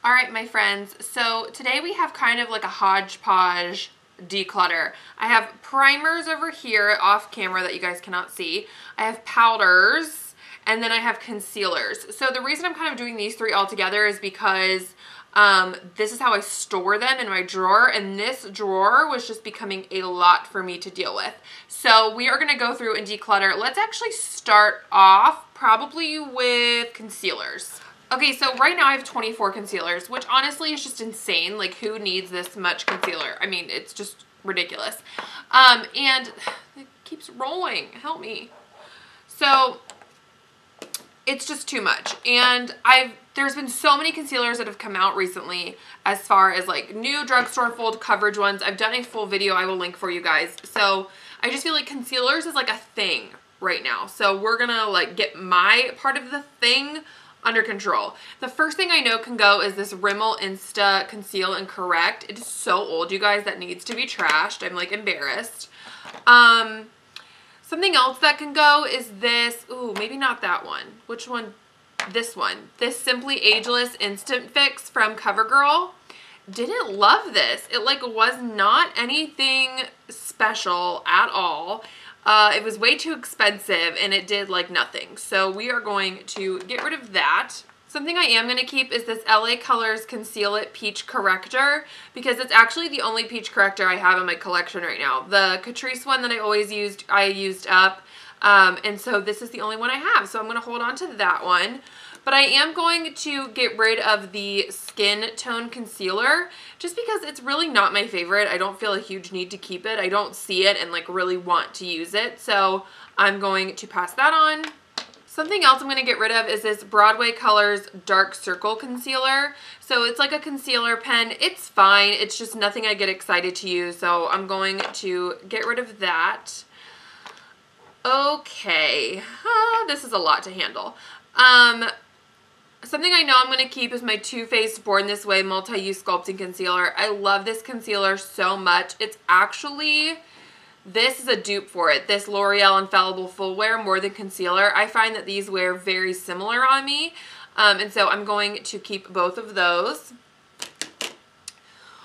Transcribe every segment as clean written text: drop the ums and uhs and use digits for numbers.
All right, my friends, so today we have kind of like a hodgepodge declutter. I have primers over here off camera that you guys cannot see. I have powders, and then I have concealers. So the reason I'm kind of doing these three all together is because this is how I store them in my drawer, and this drawer was just becoming a lot for me to deal with. So we are going to go through and declutter. Let's actually start off probably with concealers. Okay, so right now I have 24 concealers, which honestly is just insane. Like, who needs this much concealer? I mean, it's just ridiculous. And it keeps rolling. Help me. So it's just too much. And there's been so many concealers that have come out recently as far as like new drugstore full coverage ones. I've done a full video I will link for you guys. So I just feel like concealers is like a thing right now. So we're gonna like get my part of the thing under control. The first thing I know can go is this Rimmel Insta Conceal and Correct. It is so old, you guys, that needs to be trashed. I'm like embarrassed. Something else that can go is this, ooh, maybe not that one. Which one? This one. This Simply Ageless Instant Fix from CoverGirl. Didn't love this. It like was not anything special at all. It was way too expensive and it did like nothing. So we are going to get rid of that. Something I am going to keep is this LA Colors Conceal It Peach Corrector, because it's actually the only peach corrector I have in my collection right now. The Catrice one that I used up. And so this is the only one I have. So I'm going to hold on to that one. But I am going to get rid of the Skin Tone Concealer just because it's really not my favorite. I don't feel a huge need to keep it. I don't see it and like really want to use it. So I'm going to pass that on. Something else I'm going to get rid of is this Broadway Colors Dark Circle Concealer. So it's like a concealer pen. It's fine. It's just nothing I get excited to use. So I'm going to get rid of that. Okay. This is a lot to handle. Something I know I'm going to keep is my Too Faced Born This Way Multi-Use Sculpting Concealer. I love this concealer so much. It's actually, this is a dupe for it. This L'Oreal Infallible Full Wear More Than Concealer. I find that these wear very similar on me. And so I'm going to keep both of those.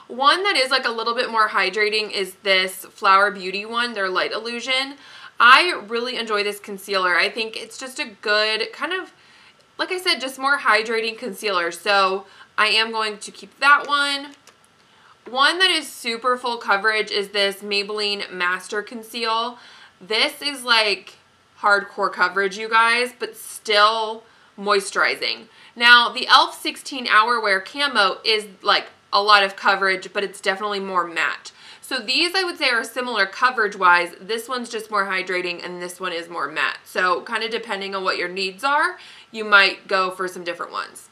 One that is like a little bit more hydrating is this Flower Beauty one, their Light Illusion. I really enjoy this concealer. I think it's just a good kind of, like I said, just more hydrating concealer. So I am going to keep that one. One that is super full coverage is this Maybelline Master Conceal. This is like hardcore coverage, you guys, but still moisturizing. Now, the e.l.f. 16 Hour Wear Camo is like a lot of coverage, but it's definitely more matte. So these I would say are similar coverage-wise. This one's just more hydrating and this one is more matte. So kind of depending on what your needs are, you might go for some different ones.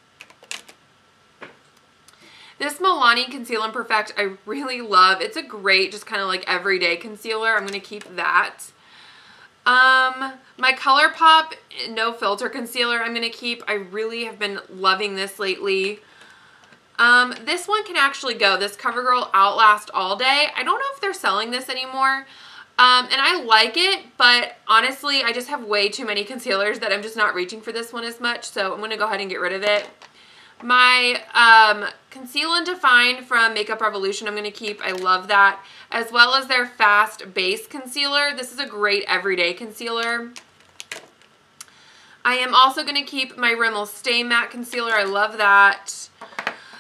This Milani Conceal and Perfect I really love. It's a great just kind of like everyday concealer. I'm going to keep that. My ColourPop No Filter Concealer I'm going to keep. I really have been loving this lately. This one can actually go. This CoverGirl Outlast All Day. I don't know if they're selling this anymore. And I like it, but honestly, I just have way too many concealers that I'm just not reaching for this one as much. So I'm going to go ahead and get rid of it. My Conceal and Define from Makeup Revolution I'm going to keep. I love that. As well as their Fast Base Concealer. This is a great everyday concealer. I am also going to keep my Rimmel Stay Matte Concealer. I love that.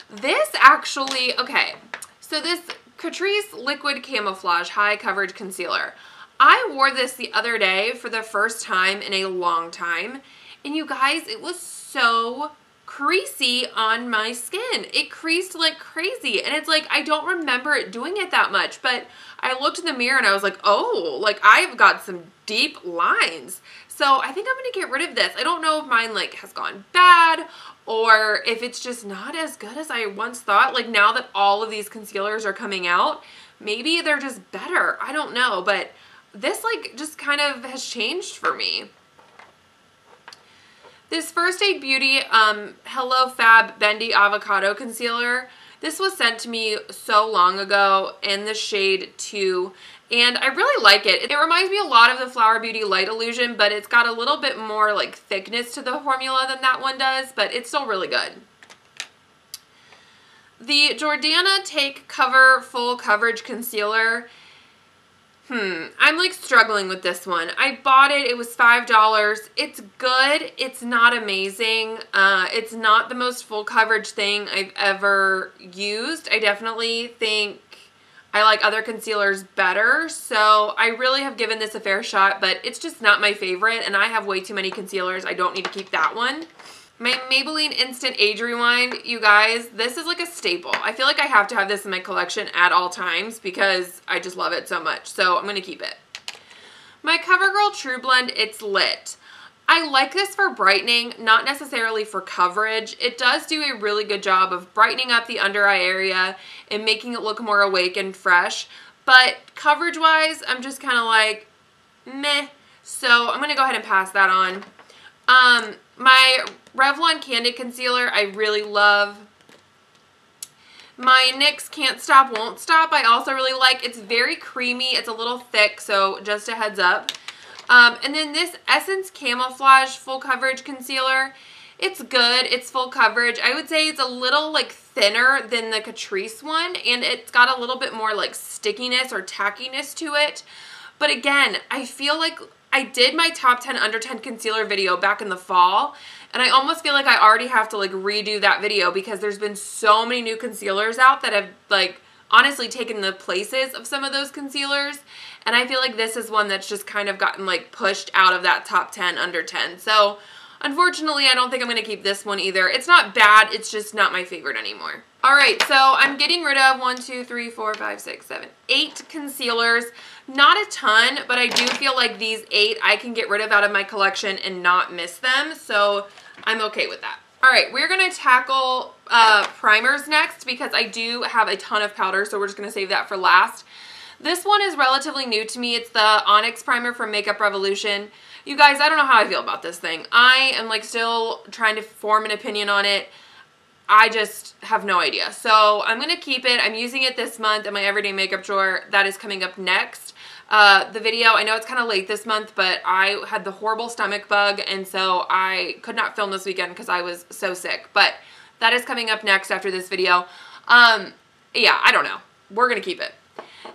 This actually, okay, so this Catrice Liquid Camouflage High Coverage Concealer. I wore this the other day for the first time in a long time, and you guys, it was so creasy on my skin. It creased like crazy, and it's like, I don't remember it doing it that much, but I looked in the mirror and I was like, oh, like I've got some deep lines. So I think I'm going to get rid of this. I don't know if mine like has gone bad or if it's just not as good as I once thought. Like now that all of these concealers are coming out, maybe they're just better. I don't know, but this like just kind of has changed for me. This First Aid Beauty Hello Fab Bendy Avocado Concealer. This was sent to me so long ago in the shade 2. And I really like it. It reminds me a lot of the Flower Beauty Light Illusion, but it's got a little bit more like thickness to the formula than that one does, but it's still really good. The Jordana Take Cover Full Coverage Concealer. I'm like struggling with this one. I bought it. It was $5. It's good. It's not amazing. It's not the most full coverage thing I've ever used. I definitely think I like other concealers better. So I really have given this a fair shot, but it's just not my favorite. And I have way too many concealers. I don't need to keep that one. My Maybelline Instant Age Rewind, you guys, this is like a staple. I feel like I have to have this in my collection at all times because I just love it so much. So I'm going to keep it. My CoverGirl True Blend It's Lit. I like this for brightening, not necessarily for coverage. It does do a really good job of brightening up the under eye area and making it look more awake and fresh. But coverage-wise, I'm just kind of like, meh. So I'm going to go ahead and pass that on. My Revlon Candid Concealer, I really love. My NYX Can't Stop, Won't Stop, I also really like. It's very creamy. It's a little thick, so just a heads up. And then this Essence Camouflage Full Coverage Concealer, it's good. It's full coverage. I would say it's a little like thinner than the Catrice one, and it's got a little bit more like stickiness or tackiness to it. But again, I feel like I did my top 10 under 10 concealer video back in the fall, and I almost feel like I already have to like redo that video because there's been so many new concealers out that have like honestly taken the places of some of those concealers, and I feel like this is one that's just kind of gotten like pushed out of that top 10 under 10. So unfortunately, I don't think I'm going to keep this one either. It's not bad, it's just not my favorite anymore. Alright, so I'm getting rid of 8 concealers. Not a ton, but I do feel like these 8 I can get rid of out of my collection and not miss them, so I'm okay with that. Alright, we're going to tackle primers next because I do have a ton of powder, so we're just going to save that for last. This one is relatively new to me. It's the Onyx Primer from Makeup Revolution. You guys, I don't know how I feel about this thing. I am like still trying to form an opinion on it. I just have no idea. So I'm going to keep it. I'm using it this month in my everyday makeup drawer. That is coming up next. The video, I know it's kind of late this month, but I had the horrible stomach bug, and so I could not film this weekend because I was so sick. But that is coming up next after this video. Yeah, I don't know. We're going to keep it.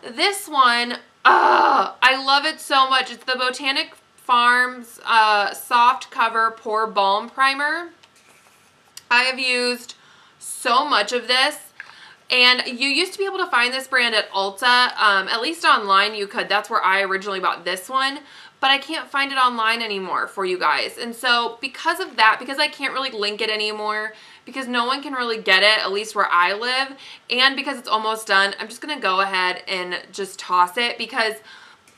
This one, I love it so much. It's the Botanic Farms Soft Cover Pore Balm Primer. I have used so much of this, and you used to be able to find this brand at Ulta, at least online you could. That's where I originally bought this one, but I can't find it online anymore for you guys. And so because of that, because I can't really link it anymore, because no one can really get it, at least where I live, and because it's almost done, I'm just going to go ahead and just toss it because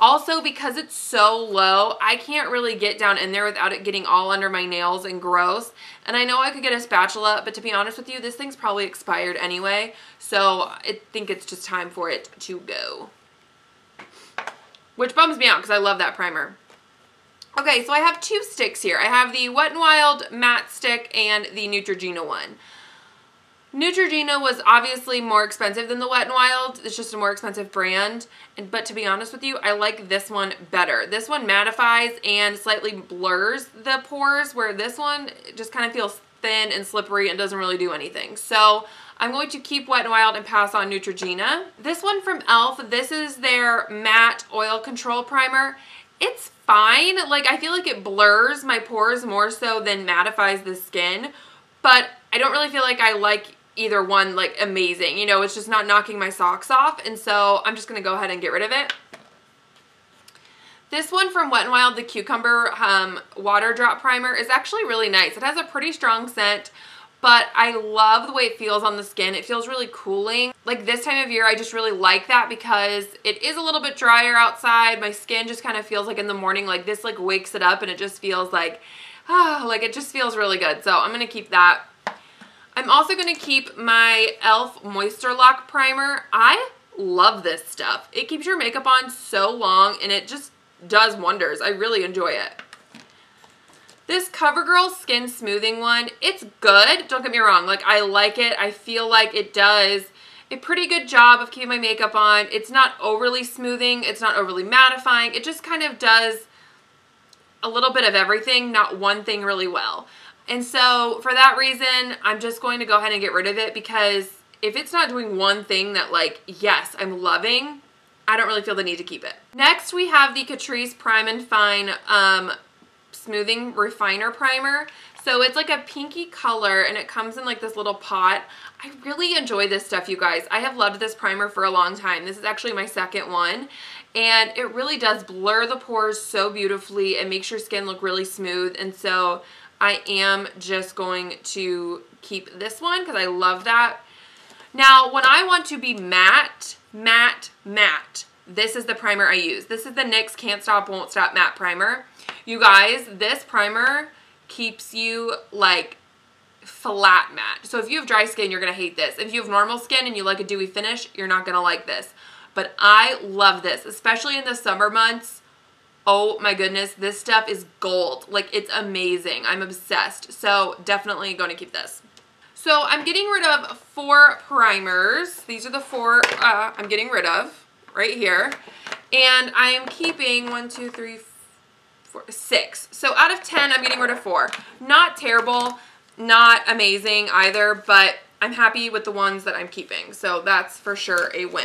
it's so low, I can't really get down in there without it getting all under my nails and gross. And I know I could get a spatula, but to be honest with you, this thing's probably expired anyway. So I think it's just time for it to go. Which bums me out because I love that primer. Okay, so I have 2 sticks here. I have the Wet n Wild matte stick and the Neutrogena one. Neutrogena was obviously more expensive than the Wet n Wild. It's just a more expensive brand. But to be honest with you, I like this one better. This one mattifies and slightly blurs the pores, where this one just kind of feels thin and slippery and doesn't really do anything. So I'm going to keep Wet n Wild and pass on Neutrogena. This one from e.l.f., this is their matte oil control primer. It's fine. Like, I feel like it blurs my pores more so than mattifies the skin, but I don't really feel like I like either one like amazing. You know, it's just not knocking my socks off, and so I'm just going to go ahead and get rid of it. This one from Wet n Wild, the Cucumber Water Drop Primer, is actually really nice. It has a pretty strong scent, but I love the way it feels on the skin. It feels really cooling. Like this time of year, I just really like that because it is a little bit drier outside. My skin just kind of feels like in the morning, like this like wakes it up, and it just feels like, like it just feels really good. So I'm going to keep that. I'm also going to keep my e.l.f. Moisture Lock Primer. I love this stuff. It keeps your makeup on so long, and it just does wonders. I really enjoy it. This CoverGirl Skin Smoothing one, it's good. Don't get me wrong. Like, I like it. I feel like it does a pretty good job of keeping my makeup on. It's not overly smoothing. It's not overly mattifying. It just kind of does a little bit of everything, not one thing really well. And so for that reason, I'm just going to go ahead and get rid of it because if it's not doing one thing that like, yes, I'm loving, I don't really feel the need to keep it. Next, we have the Catrice Prime and Fine Smoothing Refiner Primer. So it's like a pinky color and it comes in like this little pot. I really enjoy this stuff, you guys. I have loved this primer for a long time. This is actually my second one. And it really does blur the pores so beautifully and makes your skin look really smooth. And so I am just going to keep this one because I love that. Now, when I want to be matte, this is the primer I use. This is the NYX Can't Stop, Won't Stop Matte Primer. You guys, this primer keeps you like flat matte. So if you have dry skin, you're going to hate this. If you have normal skin and you like a dewy finish, you're not going to like this. But I love this, especially in the summer months. Oh my goodness, this stuff is gold. Like, it's amazing. I'm obsessed. So definitely going to keep this. So I'm getting rid of 4 primers. These are the 4 I'm getting rid of right here. And I am keeping 1, 2, 3, 4, 6. So out of 10, I'm getting rid of 4. Not terrible, not amazing either, but I'm happy with the ones that I'm keeping. So that's for sure a win.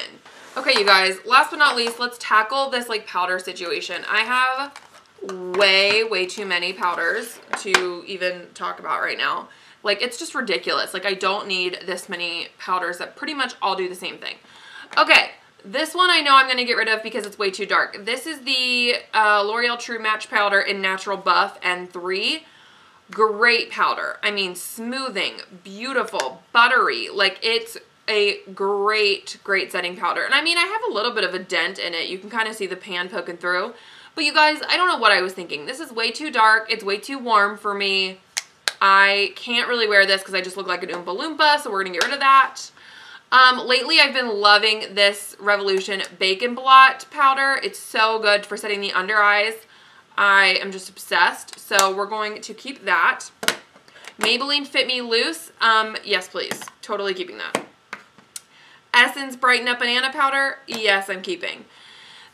Okay, you guys, last but not least, let's tackle this like powder situation. I have way too many powders to even talk about right now. Like, it's just ridiculous. Like, I don't need this many powders that pretty much all do the same thing. Okay, this one I know I'm going to get rid of because it's way too dark. This is the L'Oreal True Match Powder in Natural Buff N3. Great powder. I mean, smoothing, beautiful, buttery. Like, it's a great setting powder. And I mean, I have a little bit of a dent in it. You can kind of see the pan poking through. But you guys, I don't know what I was thinking. This is way too dark. It's way too warm for me. I can't really wear this because I just look like an Oompa Loompa, so we're going to get rid of that. Lately, I've been loving this Revolution Bacon Blot powder. It's so good for setting the under eyes. I am just obsessed, so we're going to keep that. Maybelline Fit Me Loose. Yes, please. Totally keeping that. Essence Brighten Up Banana Powder. Yes, I'm keeping.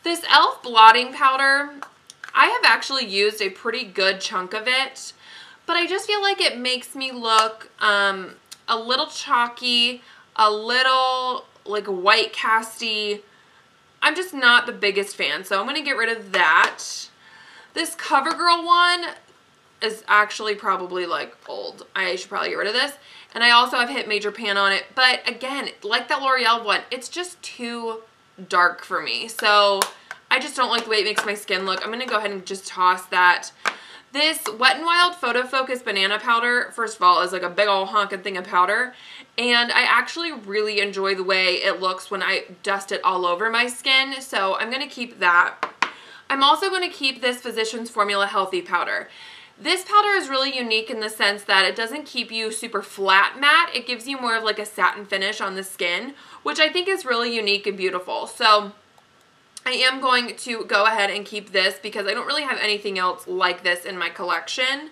This e.l.f. blotting powder, I have actually used a pretty good chunk of it, but I just feel like it makes me look a little chalky, a little like white casty. I'm just not the biggest fan, so I'm going to get rid of that. This CoverGirl one is actually probably like old. I should probably get rid of this. And I also have hit Major Pan on it. But again, like that L'Oreal one, it's just too dark for me. So I just don't like the way it makes my skin look. I'm going to go ahead and just toss that. This Wet n Wild Photo Focus Banana Powder, first of all, is like a big old honking thing of powder. And I actually really enjoy the way it looks when I dust it all over my skin. So I'm going to keep that. I'm also going to keep this Physicians Formula Healthy Powder. This powder is really unique in the sense that it doesn't keep you super flat matte. It gives you more of like a satin finish on the skin, which I think is really unique and beautiful. So I am going to go ahead and keep this because I don't really have anything else like this in my collection.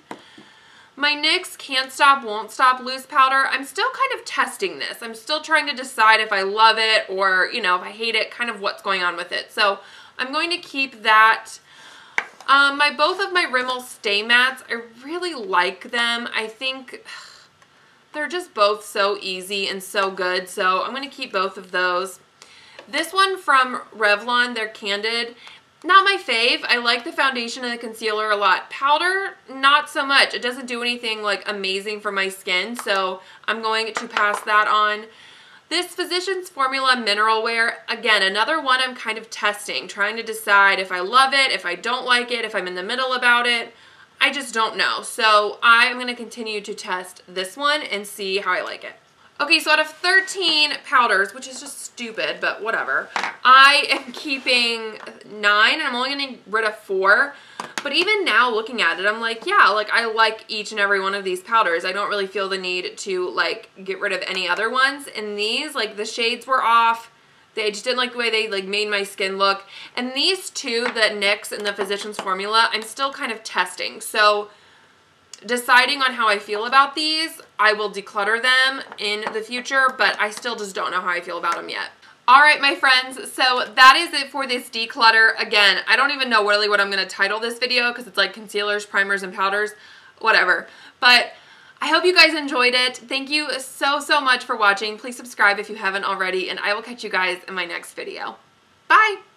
My NYX Can't Stop, Won't Stop Loose Powder, I'm still kind of testing this. I'm still trying to decide if I love it or, you know, if I hate it, kind of what's going on with it. So I'm going to keep that. Both of my Rimmel Stay Mattes, I really like them. I think they're just both so easy and so good, so I'm going to keep both of those. This one from Revlon, they're Candid. Not my fave. I like the foundation and the concealer a lot. Powder, not so much. It doesn't do anything like amazing for my skin, so I'm going to pass that on. This Physicians Formula Mineral Wear, again, another one I'm kind of testing, trying to decide if I love it, if I don't like it, if I'm in the middle about it. I just don't know. So I'm going to continue to test this one and see how I like it. Okay, so out of 13 powders, which is just stupid, but whatever, I am keeping 9, and I'm only getting rid of 4. But even now, looking at it, I'm like, yeah, like I like each and every one of these powders. I don't really feel the need to like get rid of any other ones. And these, like the shades were off. I just didn't like the way they like made my skin look. And these two, the NYX and the Physicians Formula, I'm still kind of testing. So deciding on how I feel about these, I will declutter them in the future, but I still just don't know how I feel about them yet. Alright, my friends, so that is it for this declutter. Again, I don't even know really what I'm going to title this video because it's like concealers, primers, and powders, whatever. But I hope you guys enjoyed it. Thank you so much for watching. Please subscribe if you haven't already, and I will catch you guys in my next video. Bye!